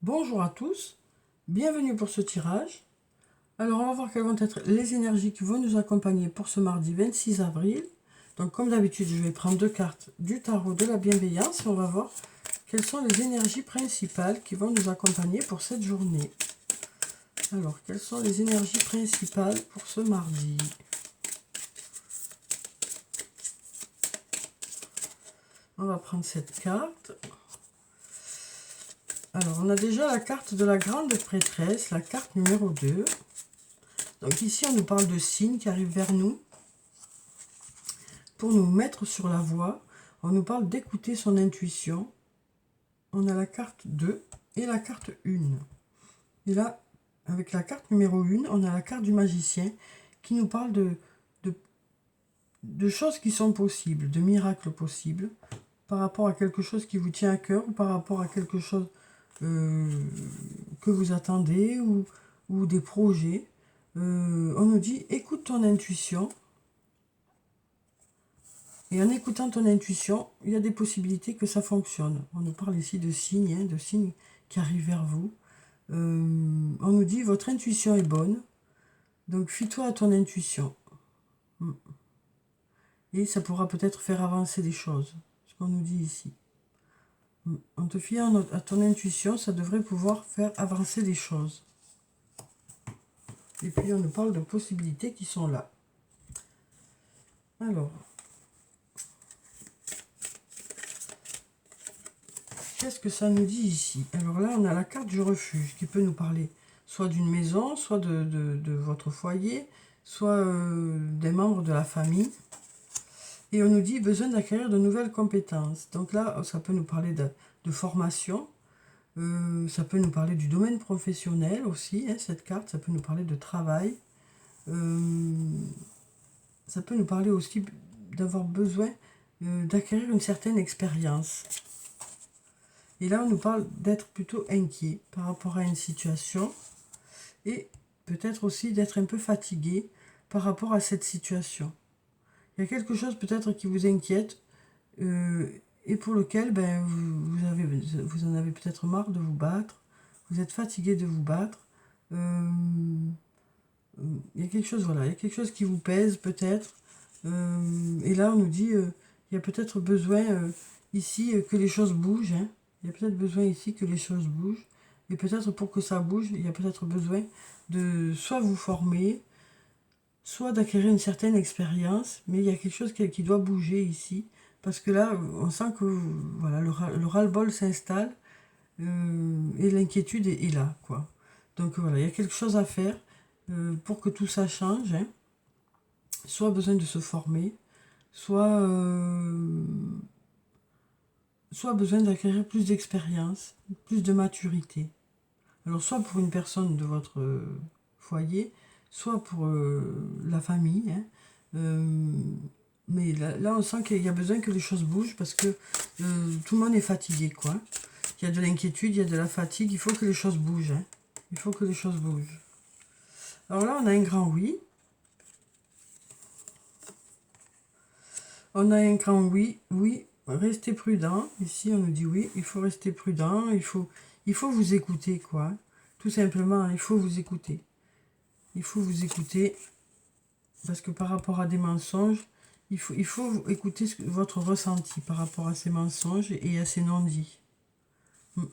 Bonjour à tous, bienvenue pour ce tirage. Alors on va voir quelles vont être les énergies qui vont nous accompagner pour ce mardi 26 avril. Donc comme d'habitude, je vais prendre deux cartes du tarot de la bienveillance et on va voir quelles sont les énergies principales qui vont nous accompagner pour cette journée. Alors, quelles sont les énergies principales pour ce mardi? On va prendre cette carte. Alors, on a déjà la carte de la grande prêtresse, la carte numéro 2. Donc ici, on nous parle de signes qui arrivent vers nous pour nous mettre sur la voie. On nous parle d'écouter son intuition. On a la carte 2 et la carte 1. Et là, avec la carte numéro 1, on a la carte du magicien qui nous parle de choses qui sont possibles, de miracles possibles, par rapport à quelque chose qui vous tient à cœur, ou par rapport à quelque chose que vous attendez, ou des projets. On nous dit, écoute ton intuition. Et en écoutant ton intuition, il y a des possibilités que ça fonctionne. On nous parle ici de signes, de signes qui arrivent vers vous. On nous dit, votre intuition est bonne, donc fie-toi à ton intuition. Et ça pourra peut-être faire avancer des choses, ce qu'on nous dit ici. En te fiant à ton intuition, ça devrait pouvoir faire avancer des choses. Et puis on nous parle de possibilités qui sont là. Alors, qu'est-ce que ça nous dit ici? Alors là, on a la carte du refuge qui peut nous parler soit d'une maison, soit de votre foyer, soit des membres de la famille. Et on nous dit besoin d'acquérir de nouvelles compétences. Donc là, ça peut nous parler de formation. Ça peut nous parler du domaine professionnel aussi, hein, cette carte. Ça peut nous parler de travail. Ça peut nous parler aussi d'avoir besoin d'acquérir une certaine expérience. Et là, on nous parle d'être plutôt inquiet par rapport à une situation. Et peut-être aussi d'être un peu fatigué par rapport à cette situation. Il y a quelque chose peut-être qui vous inquiète et pour lequel vous en avez peut-être marre de vous battre. Vous êtes fatigué de vous battre. Il y a quelque chose, voilà, il y a quelque chose qui vous pèse peut-être. Et là, on nous dit, il y a peut-être besoin ici que les choses bougent. Hein. Il y a peut-être besoin ici que les choses bougent. Et peut-être pour que ça bouge, il y a peut-être besoin de soit vous former, soit d'acquérir une certaine expérience, mais il y a quelque chose qui doit bouger ici, parce que là, on sent que voilà, le ras-le-bol s'installe, et l'inquiétude est là, quoi. Donc voilà, il y a quelque chose à faire pour que tout ça change, hein. Soit besoin de se former, soit besoin d'acquérir plus d'expérience, plus de maturité. Alors soit pour une personne de votre foyer, soit pour la famille. Hein. Mais là, on sent qu'il y a besoin que les choses bougent parce que tout le monde est fatigué, quoi. Il y a de l'inquiétude, il y a de la fatigue, il faut que les choses bougent. Hein. Il faut que les choses bougent. Alors là, on a un grand oui. On a un grand oui, oui, restez prudent. Ici, on nous dit oui, il faut rester prudent, il faut vous écouter, quoi. Tout simplement, il faut vous écouter. Il faut vous écouter, parce que par rapport à des mensonges, il faut écouter votre ressenti par rapport à ces mensonges et à ces non-dits. Il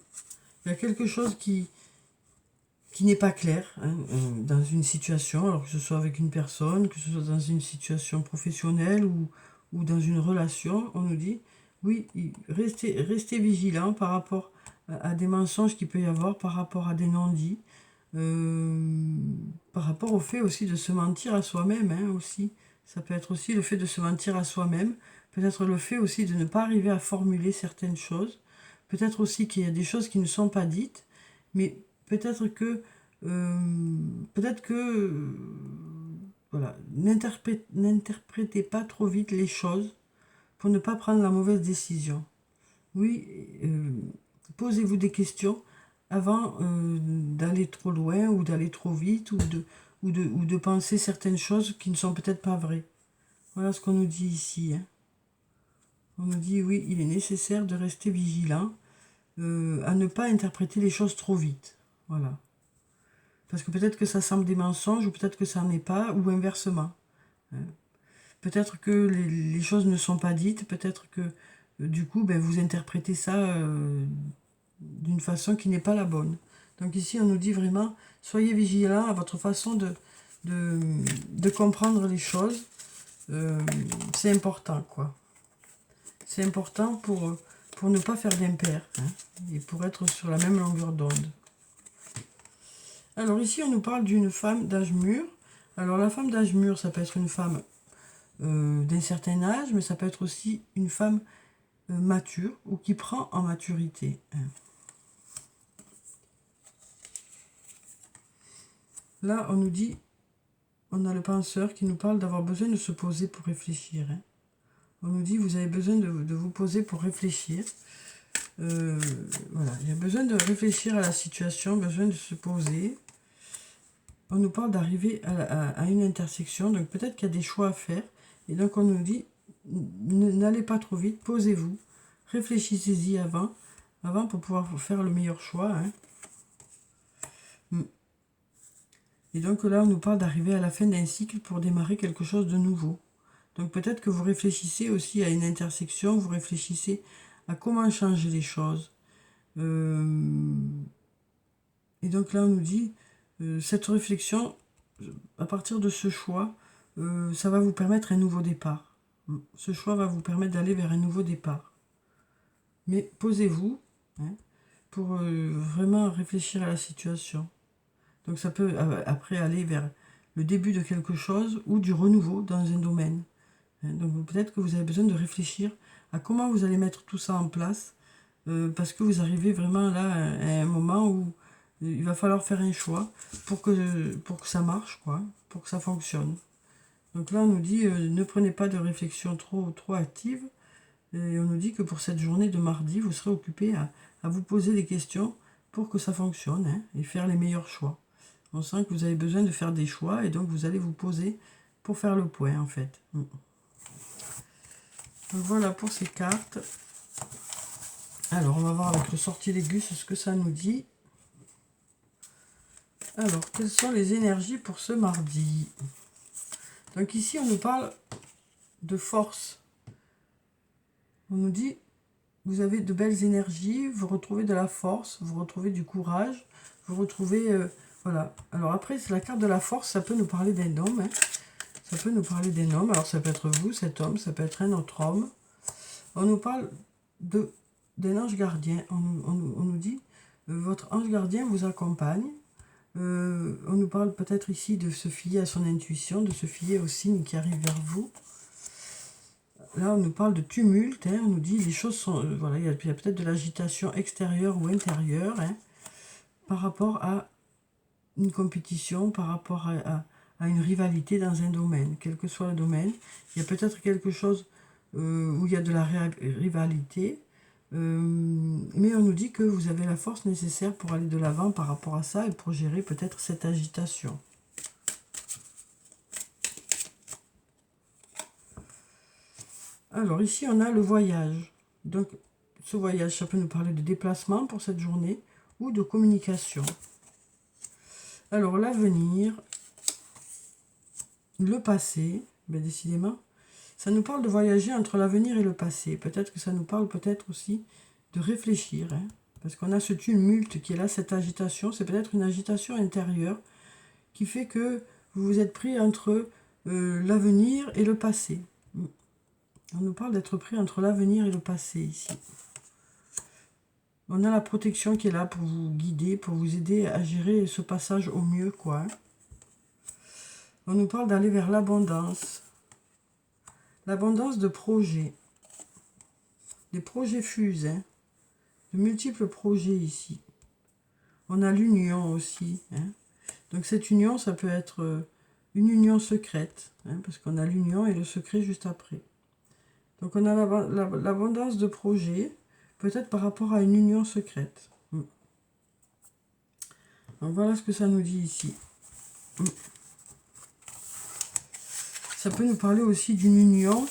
y a quelque chose qui n'est pas clair hein, dans une situation, alors que ce soit avec une personne, que ce soit dans une situation professionnelle ou dans une relation, on nous dit, oui, restez vigilant par rapport à des mensonges qu'il peut y avoir, par rapport à des non-dits, par rapport au fait aussi de se mentir à soi-même, hein, aussi. Ça peut être aussi le fait de se mentir à soi-même, peut-être le fait aussi de ne pas arriver à formuler certaines choses, peut-être aussi qu'il y a des choses qui ne sont pas dites, mais peut-être que voilà, n'interprétez pas trop vite les choses pour ne pas prendre la mauvaise décision. Oui, posez-vous des questions avant d'aller trop loin ou d'aller trop vite ou de penser certaines choses qui ne sont peut-être pas vraies. Voilà ce qu'on nous dit ici. Hein. On nous dit, oui, il est nécessaire de rester vigilant à ne pas interpréter les choses trop vite. Voilà. Parce que peut-être que ça semble des mensonges, ou peut-être que ça n'en est pas, ou inversement. Peut-être que les choses ne sont pas dites, peut-être que du coup, ben, vous interprétez ça d'une façon qui n'est pas la bonne. Donc ici, on nous dit vraiment, soyez vigilants à votre façon de comprendre les choses. C'est important, quoi. C'est important pour ne pas faire d'impair, hein, et pour être sur la même longueur d'onde. Alors ici, on nous parle d'une femme d'âge mûr. Alors la femme d'âge mûr, ça peut être une femme d'un certain âge, mais ça peut être aussi une femme mature ou qui prend en maturité. Hein. Là, on nous dit, on a le penseur qui nous parle d'avoir besoin de se poser pour réfléchir. Hein. On nous dit, vous avez besoin de vous poser pour réfléchir. Voilà, il y a besoin de réfléchir à la situation, besoin de se poser. On nous parle d'arriver à une intersection, donc peut-être qu'il y a des choix à faire. Et donc on nous dit, n'allez pas trop vite, posez-vous, réfléchissez-y avant pour pouvoir faire le meilleur choix. Hein. Et donc là, on nous parle d'arriver à la fin d'un cycle pour démarrer quelque chose de nouveau. Donc peut-être que vous réfléchissez aussi à une intersection, vous réfléchissez à comment changer les choses. Et donc là, on nous dit, cette réflexion, à partir de ce choix, ça va vous permettre un nouveau départ. Ce choix va vous permettre d'aller vers un nouveau départ. Mais posez-vous, hein, pour vraiment réfléchir à la situation. Donc ça peut après aller vers le début de quelque chose ou du renouveau dans un domaine. Donc peut-être que vous avez besoin de réfléchir à comment vous allez mettre tout ça en place, parce que vous arrivez vraiment là à un moment où il va falloir faire un choix pour que ça marche, quoi, pour que ça fonctionne. Donc là on nous dit ne prenez pas de réflexion trop active, et on nous dit que pour cette journée de mardi, vous serez occupé à vous poser des questions pour que ça fonctionne, hein, et faire les meilleurs choix. On sent que vous avez besoin de faire des choix et donc vous allez vous poser pour faire le point en fait. Donc voilà pour ces cartes. Alors on va voir avec le sortilège ce que ça nous dit. Alors quelles sont les énergies pour ce mardi? Donc ici on nous parle de force. On nous dit vous avez de belles énergies, vous retrouvez de la force, vous retrouvez du courage, vous retrouvez... voilà. Alors après, c'est la carte de la force, ça peut nous parler d'un homme. Hein. Ça peut nous parler d'un homme. Alors ça peut être vous, cet homme, ça peut être un autre homme. On nous parle d'un ange gardien. On nous dit, votre ange gardien vous accompagne. On nous parle peut-être ici de se fier à son intuition, de se fier aux signes qui arrivent vers vous. Là, on nous parle de tumulte, hein, on nous dit les choses sont... voilà, il y a peut-être de l'agitation extérieure ou intérieure, hein, par rapport à une compétition, par rapport à une rivalité dans un domaine, quel que soit le domaine. Il y a peut-être quelque chose où il y a de la rivalité, mais on nous dit que vous avez la force nécessaire pour aller de l'avant par rapport à ça et pour gérer peut-être cette agitation. Alors ici, on a le voyage. Donc, ce voyage, ça peut nous parler de déplacement pour cette journée ou de communication. Alors, l'avenir, le passé, ben décidément, ça nous parle de voyager entre l'avenir et le passé. Peut-être que ça nous parle peut-être aussi de réfléchir, hein, parce qu'on a ce tumulte qui est là, cette agitation. C'est peut-être une agitation intérieure qui fait que vous vous êtes pris entre l'avenir et le passé. On nous parle d'être pris entre l'avenir et le passé ici. On a la protection qui est là pour vous guider, pour vous aider à gérer ce passage au mieux, quoi. On nous parle d'aller vers l'abondance. L'abondance de projets. Des projets fusent, hein. De multiples projets ici. On a l'union aussi, hein. Donc cette union, ça peut être une union secrète, hein, parce qu'on a l'union et le secret juste après. Donc on a l'abondance de projets, peut-être par rapport à une union secrète. Donc voilà ce que ça nous dit ici. Ça peut nous parler aussi d'une union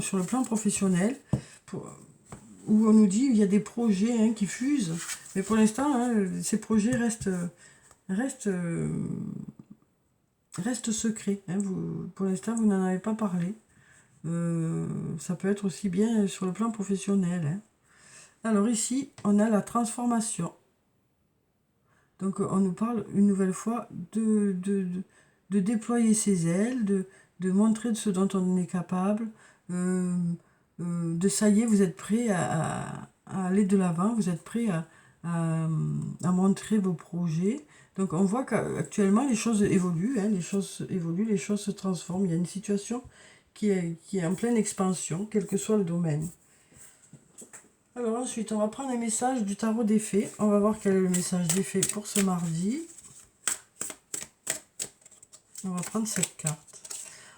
sur le plan professionnel. où on nous dit il y a des projets hein, qui fusent, mais pour l'instant, hein, ces projets restent secrets. Hein, pour l'instant, vous n'en avez pas parlé. Ça peut être aussi bien sur le plan professionnel. Hein. Alors ici, on a la transformation. Donc on nous parle une nouvelle fois de déployer ses ailes, de montrer de ce dont on est capable, de ça y est, vous êtes prêt à aller de l'avant, vous êtes prêt à montrer vos projets. Donc on voit qu'actuellement les choses évoluent, hein, les choses évoluent, les choses se transforment. Il y a une situation qui est en pleine expansion, quel que soit le domaine. Alors ensuite, on va prendre un message du tarot des fées. On va voir quel est le message des fées pour ce mardi. On va prendre cette carte.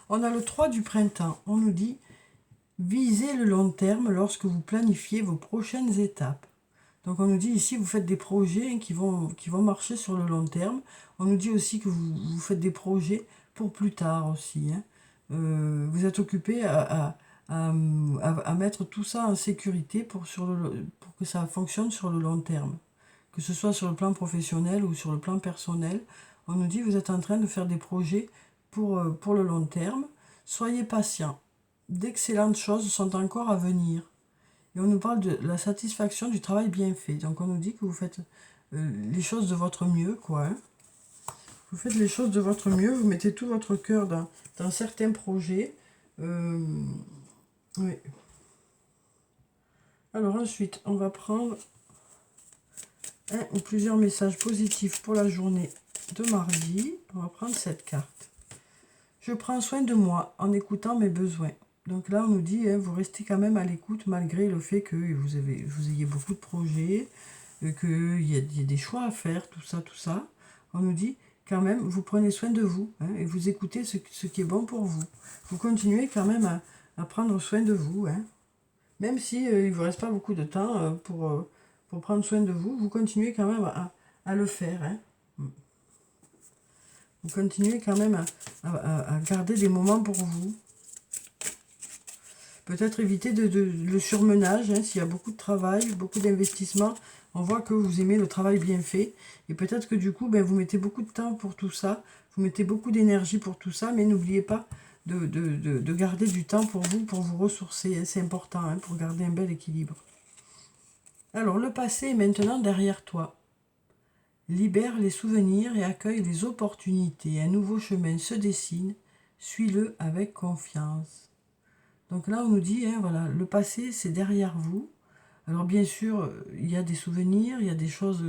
On a le 3 du printemps. On nous dit « Visez le long terme lorsque vous planifiez vos prochaines étapes ». Donc on nous dit ici, vous faites des projets hein, qui vont marcher sur le long terme. On nous dit aussi que vous faites des projets pour plus tard aussi. Hein. Vous êtes occupé à mettre tout ça en sécurité pour que ça fonctionne sur le long terme. Que ce soit sur le plan professionnel ou sur le plan personnel. On nous dit que vous êtes en train de faire des projets pour le long terme. Soyez patient. D'excellentes choses sont encore à venir. Et on nous parle de la satisfaction du travail bien fait. Donc on nous dit que vous faites les choses de votre mieux, quoi. Hein. Vous faites les choses de votre mieux, vous mettez tout votre cœur dans certains projets. Oui. Alors ensuite, on va prendre un ou plusieurs messages positifs pour la journée de mardi. On va prendre cette carte. Je prends soin de moi en écoutant mes besoins. Donc là, on nous dit, hein, vous restez quand même à l'écoute malgré le fait que vous ayez beaucoup de projets, qu'il y a des choix à faire, tout ça. On nous dit, quand même, vous prenez soin de vous hein, et vous écoutez ce qui est bon pour vous. Vous continuez quand même à prendre soin de vous. Hein. Même si il ne vous reste pas beaucoup de temps pour prendre soin de vous, vous continuez quand même à le faire. Hein. Vous continuez quand même à garder des moments pour vous. Peut-être éviter le surmenage, hein, s'il y a beaucoup de travail, beaucoup d'investissement. On voit que vous aimez le travail bien fait. Et peut-être que du coup, vous mettez beaucoup de temps pour tout ça. Vous mettez beaucoup d'énergie pour tout ça. Mais n'oubliez pas de garder du temps pour vous ressourcer. Hein, c'est important hein, pour garder un bel équilibre. Alors, le passé est maintenant derrière toi. Libère les souvenirs et accueille les opportunités. Un nouveau chemin se dessine. Suis-le avec confiance. Donc là, on nous dit, hein, voilà, le passé, c'est derrière vous. Alors bien sûr, il y a des souvenirs, il y a des choses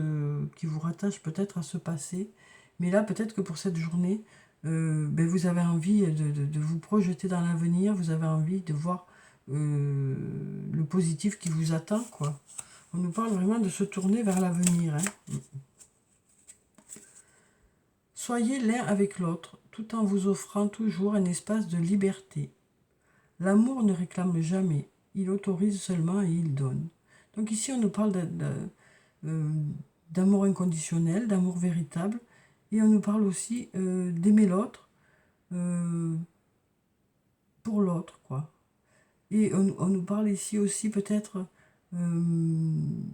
qui vous rattachent peut-être à ce passé. Mais là, peut-être que pour cette journée, vous avez envie de vous projeter dans l'avenir, vous avez envie de voir le positif qui vous attend, quoi. On nous parle vraiment de se tourner vers l'avenir. Hein. Soyez l'un avec l'autre, tout en vous offrant toujours un espace de liberté. L'amour ne réclame jamais, il autorise seulement et il donne. Donc ici, on nous parle d'amour inconditionnel, d'amour véritable, et on nous parle aussi d'aimer l'autre pour l'autre, quoi. Et on nous parle ici aussi peut-être de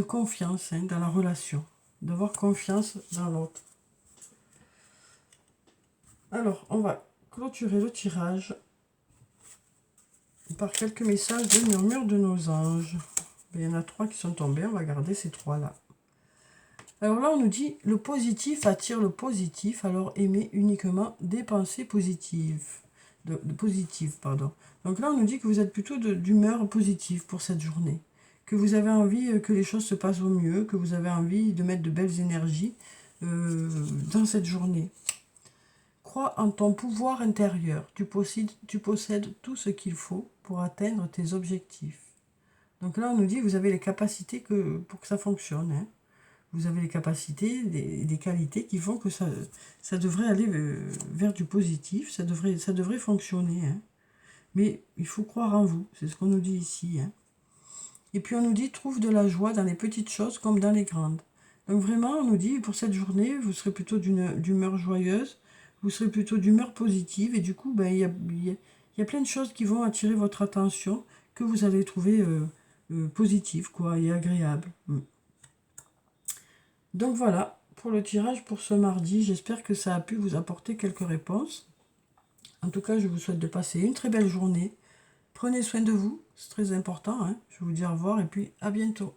confiance hein, dans la relation, d'avoir confiance dans l'autre. Alors, on va clôturer le tirage par quelques messages de murmure de nos anges. Il y en a 3 qui sont tombés, on va garder ces 3-là. Alors là, on nous dit, le positif attire le positif, alors aimez uniquement des pensées positives. Donc là, on nous dit que vous êtes plutôt d'humeur positive pour cette journée. Que vous avez envie que les choses se passent au mieux, que vous avez envie de mettre de belles énergies dans cette journée. Crois en ton pouvoir intérieur. Tu possèdes tout ce qu'il faut pour atteindre tes objectifs. Donc là, on nous dit que vous avez les capacités pour que ça fonctionne. Hein. Vous avez les capacités, des qualités qui font que ça devrait aller vers du positif. Ça devrait fonctionner. Hein. Mais il faut croire en vous. C'est ce qu'on nous dit ici. Hein. Et puis on nous dit, trouve de la joie dans les petites choses comme dans les grandes. Donc vraiment, on nous dit, pour cette journée, vous serez plutôt d'humeur joyeuse. Vous serez plutôt d'humeur positive et du coup, il y a plein de choses qui vont attirer votre attention, que vous allez trouver positive, quoi, et agréable. Donc voilà, pour le tirage pour ce mardi, j'espère que ça a pu vous apporter quelques réponses. En tout cas, je vous souhaite de passer une très belle journée. Prenez soin de vous, c'est très important, hein. Je vous dis au revoir et puis à bientôt.